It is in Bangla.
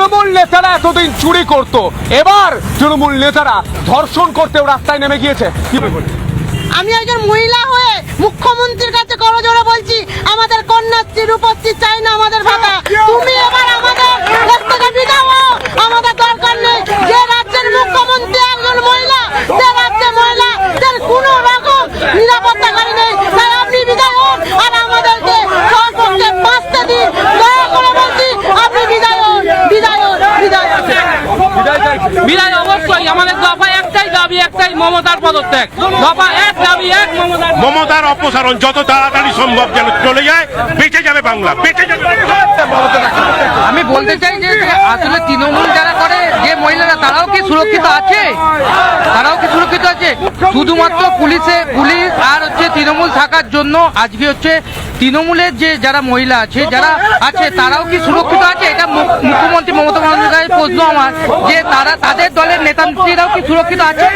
তৃণমূল নেতারা এতদিন চুরি করত, এবার তৃণমূল নেতারা ধর্ষণ করতেও রাস্তায় নেমে গিয়েছে। আমি একজন মহিলা হয়ে মুখ্যমন্ত্রীর কাছে করজোড়ে বলছি, আমাদের কন্যাশ্রী রূপশ্রী চাই না, আমাদের ভাতা। তুমি এবার আমাদের দেশ থেকে বিদায় হও, আমাদের দরকার নেই। যে রাজ্যের মুখ্যমন্ত্রী একজন মহিলা, সে রাজ্যের মহিলাদের কোনো রকম নিরাপত্তাকারী নেই, তাই আপনি বিদায় হন আর আমাদেরকে সর্বোচ্চ বাঁচতে দিন। দয়া করে বলছি, আপনি বিদায় হন, বিদায় হন, বিদায় হন। বিদায় অবশ্যই। আমাদের দফা একটাই দাবি, একটাই মমতার পদত্যাগ। দফা এক, দাবি এক, মমতার অপসারণ যত তাড়াতাড়ি সম্ভব যেন চলে যায়, বেঁচে যাবে বাংলা, বেঁচে যাবে। আমি বলতে চাই যে আসলে তৃণমূল যারা করে, যে মহিলারা, তারাও কি সুরক্ষিত আছে? তারাও কি সুরক্ষিত আছে? শুধুমাত্র পুলিশ আর তৃণমূল থাকার জন্য আজকে তৃণমূলের যে যারা মহিলা আছে, যারা আছে, তারাও কি সুরক্ষিত আছে? এটা মুখ্যমন্ত্রী মমতা বন্দ্যোপাধ্যায়ের প্রশ্ন আমার, যে তাদের দলের নেতা নেত্রীরাও কি সুরক্ষিত আছে?